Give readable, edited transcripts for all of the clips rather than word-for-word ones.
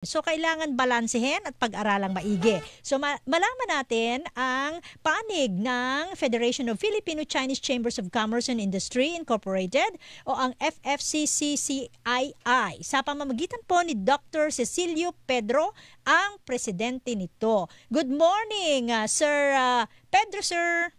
So, kailangan balansehin at pag-aralang maigi. So, malaman natin ang panig ng Federation of Filipino-Chinese Chambers of Commerce and Industry Incorporated o ang FFCCCII sa pamamagitan po ni Dr. Cecilio Pedro, ang presidente nito. Good morning, Sir Pedro, sir.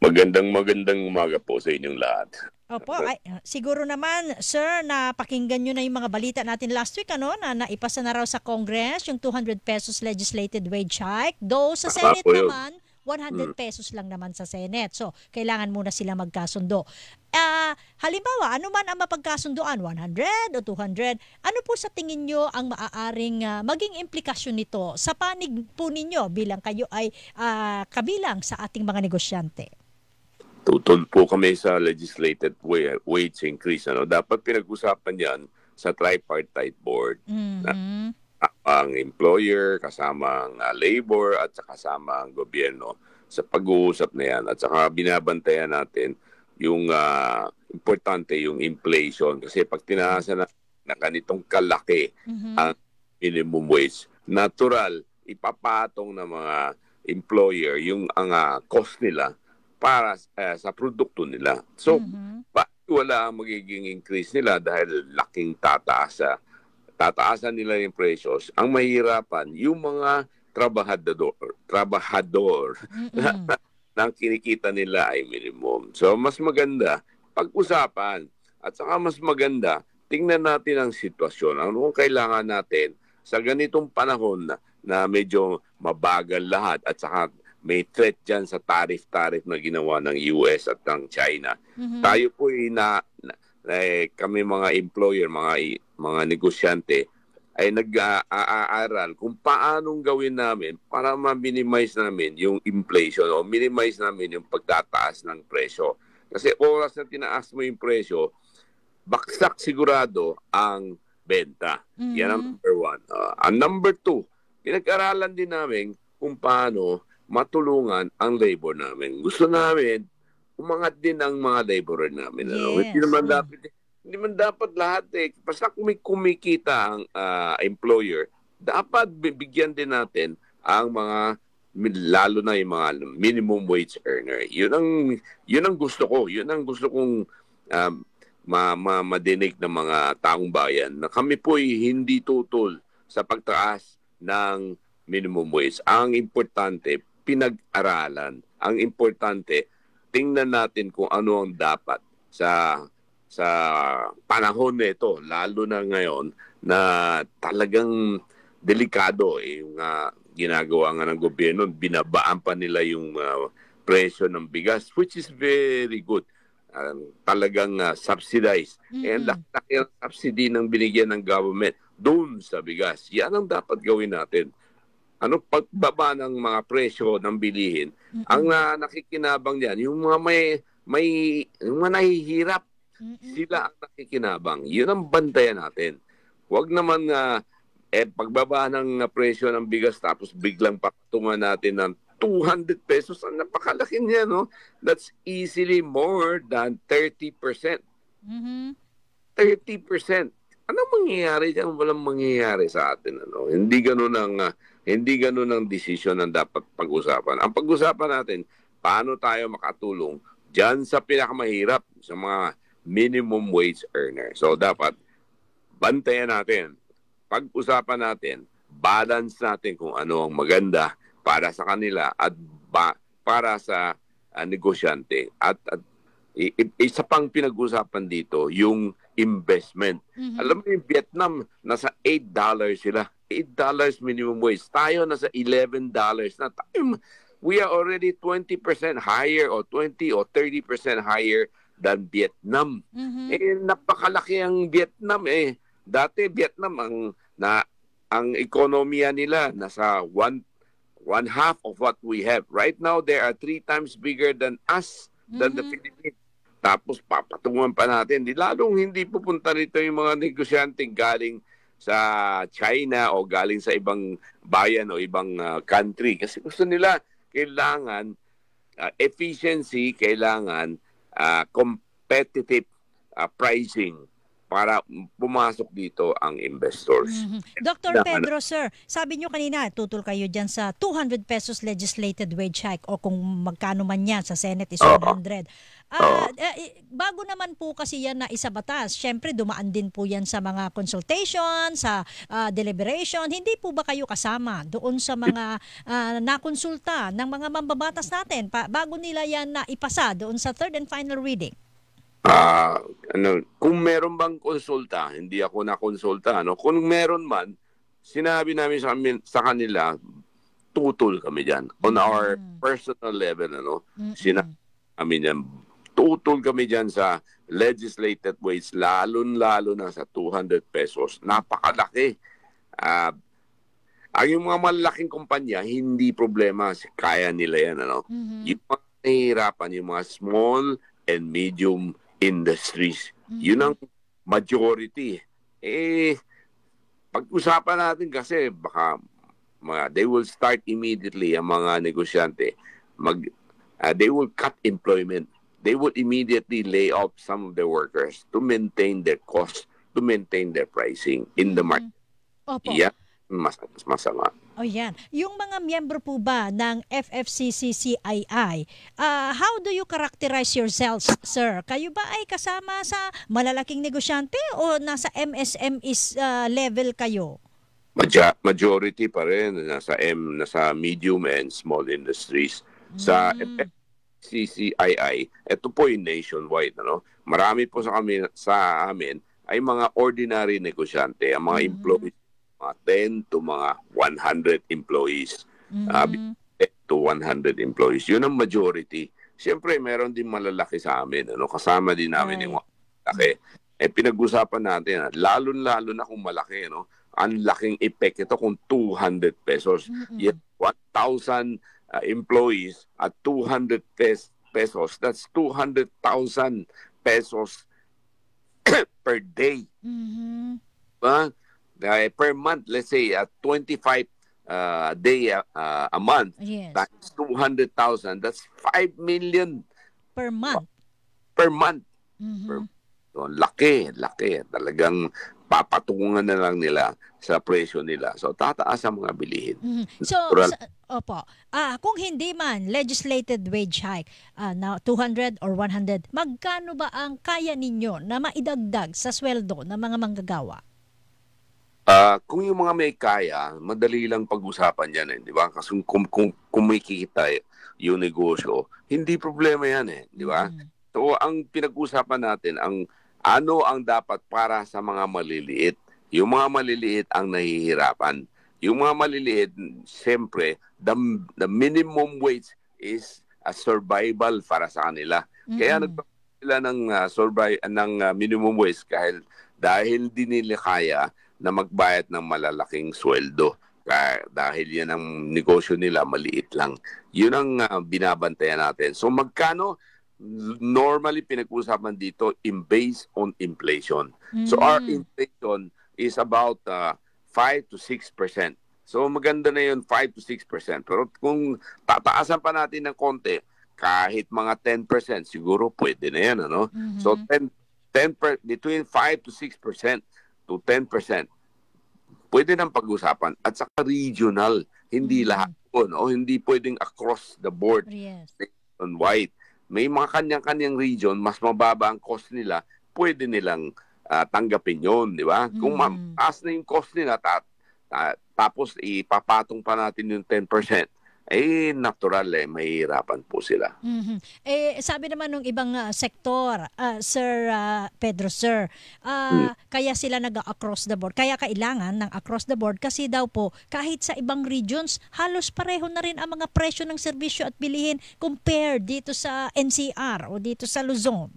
Magandang umaga po sa inyong lahat. Opo, siguro naman, sir, napakinggan nyo na yung mga balita natin last week, na naipasa na raw sa Congress yung 200 pesos legislated wage hike. Though sa Senate naman, 100 pesos lang naman sa Senate. So, kailangan muna sila magkasundo. Halimbawa, ano man ang mapagkasunduan, 100 o 200, ano po sa tingin nyo ang maaaring maging implikasyon nito sa panig po ninyo bilang kayo ay kabilang sa ating mga negosyante? Tutol po kami sa legislated wage increase. Dapat pinag-usapan yan sa tripartite board. Ang employer, kasama ang labor at kasama ang gobyerno sa pag-uusap na yan. At saka binabantayan natin yung importante yung inflation. Kasi pag tinaasa na ganitong kalaki ang minimum wage, natural, ipapatong ng mga employer yung ang cost nila para sa produkto nila. So, wala ang magiging increase nila dahil laking tataasan nila yung precious. Ang mahirapan, yung mga trabahador na ang kinikita nila ay minimum. So, mas maganda pag-usapan. At saka mas maganda, tingnan natin ang sitwasyon. Ano ang kailangan natin sa ganitong panahon na medyo mabagal lahat at saka may threat dyan sa tariff na ginawa ng US at ng China. Tayo po kami mga employer, mga negosyante, ay nag-aaral kung paanong gawin namin para ma-minimize namin yung inflation o minimize namin yung pagtataas ng presyo. Kasi oras na tinaas mo yung presyo, baksak sigurado ang benta. Yan ang number one. Ang number two, pinag-aralan din namin kung paano matulungan ang labor namin. Gusto namin umangat din ang mga laborer namin. Yes. Hindi man dapat lahat basta kumikita ang employer, dapat bibigyan din natin ang mga lalo na yung mga minimum wage earner. Yun ang gusto ko. Yun ang gusto kong madinig ng mga taong bayan na kami po'y hindi tutol sa pagtaas ng minimum wage. Ang importante, pinag-aralan. Ang importante, tingnan natin kung ano ang dapat sa panahon nito, lalo na ngayon na talagang delikado yung ginagawa nga ng gobyerno, binabaan pa nila yung presyo ng bigas, which is very good. Talagang subsidized. And laki ang subsidy ng binigyan ng government doon sa bigas. Yan ang dapat gawin natin. Pagbaba ng mga presyo ng bilihin, ang nakikinabang diyan, yung mga yung mga nahihirap, sila ang nakikinabang. Yun ang bantayan natin. Huwag naman pagbaba ng presyo ng bigas tapos biglang patungan natin ng 200 pesos. Ang napakalaki niya, no? That's easily more than 30%. 30%. Ano mangyayari diyan? Walang mangyayari sa atin. Hindi ganun ang desisyon ang dapat pag-usapan. Ang pag-usapan natin, paano tayo makatulong diyan sa pinakamahirap, sa mga minimum wage earner. So, dapat bantayan natin, pag-usapan natin, balance natin kung ano ang maganda para sa kanila at para sa negosyante. At isa pang pinag-usapan dito, yung investment. Alam mo yung Vietnam, nasa $8 sila. $8 minimum wage. Tayo nasa $11 na. We are already 20% higher or 20 or 30% higher than Vietnam. Napakalaki ang Vietnam Dati Vietnam ang ekonomiya nila nasa one half of what we have. Right now they are 3 times bigger than us, than the Philippines. Tapos papatungan pa natin. Lalong hindi pupunta rito yung mga negosyante galing sa China o galing sa ibang bayan o ibang country. Kasi gusto nila, kailangan efficiency, kailangan competitive pricing. para pumasok dito ang investors. Dr. Pedro, sir, sabi nyo kanina, tutol kayo dyan sa 200 pesos legislated wage hike o kung magkano man yan sa Senate is 100. Bago naman po kasi yan na isa batas, syempre dumaan din po yan sa mga consultation, sa deliberation. Hindi po ba kayo kasama doon sa mga nakonsulta ng mga mambabatas natin bago nila yan na ipasa doon sa third and final reading? Kung meron bang konsulta, hindi ako na-konsulta. Kung meron man, sinabi namin sa kanila, tutol kami dyan. On our personal level, sinabi namin yan, tutol kami dyan sa legislated wage, lalo na sa 200 pesos. Napakalaki. Ang yung mga malaking kumpanya, hindi problema. Kaya nila yan. Yung mga nahihirapan, yung mga small and medium industries. Yun ang majority. Pag-usapan natin kasi baka they will start immediately ang mga negosyante. They will cut employment. They would immediately lay off some of their workers to maintain their cost, to maintain their pricing in the market. Opo. Yan, masama. O yan. Yung mga miyembro po ba ng FFCCCII, how do you characterize yourselves, sir? Kayo ba ay kasama sa malalaking negosyante o nasa MSMEs level kayo? Majority pa rin nasa medium and small industries. Sa FFCCII, ito po yung nationwide. Marami po sa amin ay mga ordinary negosyante, ang mga employees, mga 10 to mga 100 employees. 10 to 100 employees. Yun ang majority. Siyempre, meron din malalaki sa amin. Kasama din namin yung malaki. Pinag-usapan natin, lalo na kung malaki. Ang laking effect ito kung 200 pesos. Yet 1,000 employees at 200 pesos. That's 200,000 pesos per day. Per month, let's say 25 day a month, yes, that's 200,000. That's 5 million per month. Per month. So, laki. Talagang papatungan na lang nila sa presyo nila. So, tataas ang mga bilihin. So, opo. Kung hindi man legislated wage hike, na 200 or 100, magkano ba ang kaya ninyo na maidagdag sa sweldo ng mga manggagawa? Kung yung mga may kaya, madali lang pag-usapan yan, di ba? Kasi kung kumikita yung negosyo, hindi problema yan, di ba? So, ang pinag-usapan natin, ano ang dapat para sa mga maliliit. Yung mga maliliit ang nahihirapan. Yung mga maliliit, siyempre, the minimum wage is a survival para sa kanila. Kaya nagpapalala sila ng minimum wage dahil di nila kaya na magbayad ng malalaking sweldo. Dahil yan ang negosyo nila, maliit lang. Yun ang binabantayan natin. So magkano? Normally, pinag-usapan dito based on inflation. So our inflation is about 5 to 6%. So maganda na yun, 5 to 6%. Pero kung tataasan pa natin ng konti, kahit mga 10%, siguro pwede na yan. So between 5 to 6% to 10%, pwede nang pag-usapan. At saka regional, hindi lahat po, hindi pwedeng across the board. Yes. Nationwide. May mga kanyang-kanyang region, mas mababa ang cost nila, pwede nilang tanggapin yun, di ba? Kung mataas na yung cost nila, tapos ipapatong pa natin yung 10%, natural, mahihirapan po sila. Sabi naman ng ibang sektor, Sir Pedro, sir, kaya sila nag-across the board. Kaya kailangan ng across the board kasi daw po, kahit sa ibang regions, halos pareho na rin ang mga presyo ng serbisyo at bilihin compared dito sa NCR o dito sa Luzon.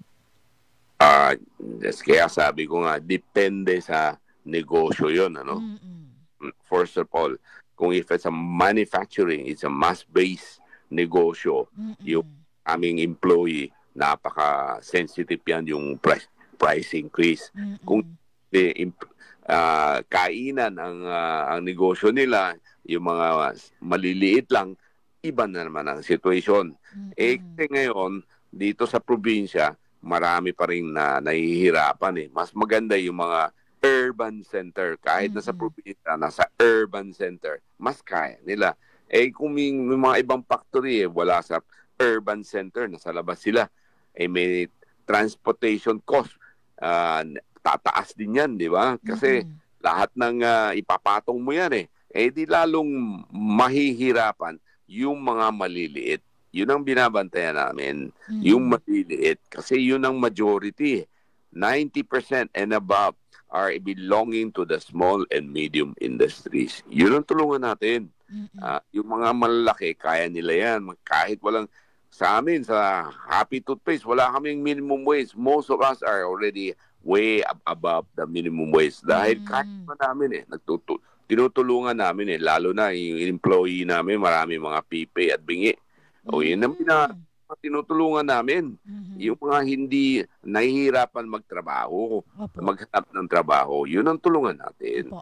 Kaya sabi ko nga, depende sa negosyo yun. First of all, kung if it's a manufacturing, it's a mass-based negosyo, yung aming employee, napaka-sensitive yan yung price increase. Kung kainan ang negosyo nila, yung mga maliliit lang, iba na naman ang situation. Kasi ngayon, dito sa probinsya, marami pa rin na nahihirapan eh. Mas maganda yung mga urban center. Kahit nasa probinsya, nasa urban center, mas kaya nila. Eh kung may mga ibang factory wala sa urban center, nasa labas sila, may transportation cost. Tataas din yan, di ba? Kasi lahat ng ipapatong mo yan di lalong mahihirapan yung mga maliliit. Yun ang binabantayan namin. Yung maliliit. Kasi yun ang majority. 90% and above are belonging to the small and medium industries. Yun ang tulungan natin. Yung mga malalaki, kaya nila yan. Kahit walang, sa amin, sa Happy Toothpaste, wala kaming minimum wage. Most of us are already way above the minimum wage. Dahil kahit namin tinutulungan namin lalo na yung employee namin, marami mga pipe at bingi. Yun ang tinutulungan namin. Yung mga hindi nahihirapan magtrabaho, maghanap ng trabaho, yun ang tulungan natin.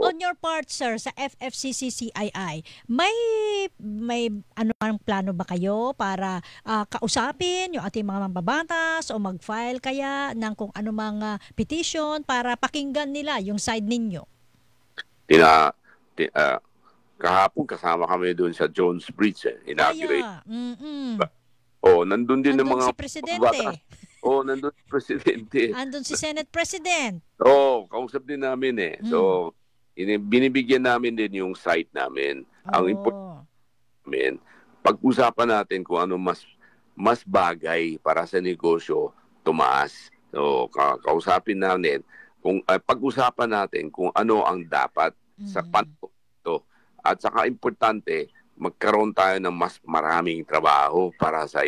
On your part, sir, sa FFCCCII, may ano ang plano ba kayo para kausapin yung ating mga mambabatas o mag-file kaya ng kung ano mga petition para pakinggan nila yung side ninyo? Kahapon kasama kami doon sa Jones Bridge, inaugurate. Nandun din ng mga si Presidente. Nandun si Presidente. Andun si Senate President. Kausap din namin So, binibigyan namin din yung site namin. Ang important namin, pag-usapan natin kung ano mas bagay para sa negosyo tumaas. So, kausapin natin pag-usapan natin kung ano ang dapat sa panahon ito. At saka importante, magkaroon tayo ng mas maraming trabaho para sa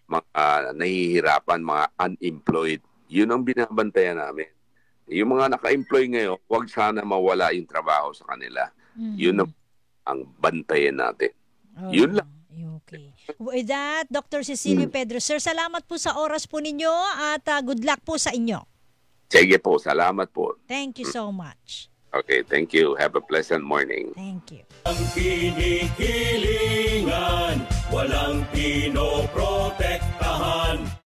mga nahihirapan, mga unemployed. Yun ang binabantayan namin. Yung mga naka-employ ngayon, huwag sana mawala yung trabaho sa kanila. Yun ang bantayan natin. Yun lang. Okay. With that, Dr. Cecilio Pedro, sir, salamat po sa oras po ninyo at good luck po sa inyo. Sige po, salamat po. Thank you so much. Okay, thank you. Have a pleasant morning. Thank you. Ang kinikilingan, walang pinoprotektahan.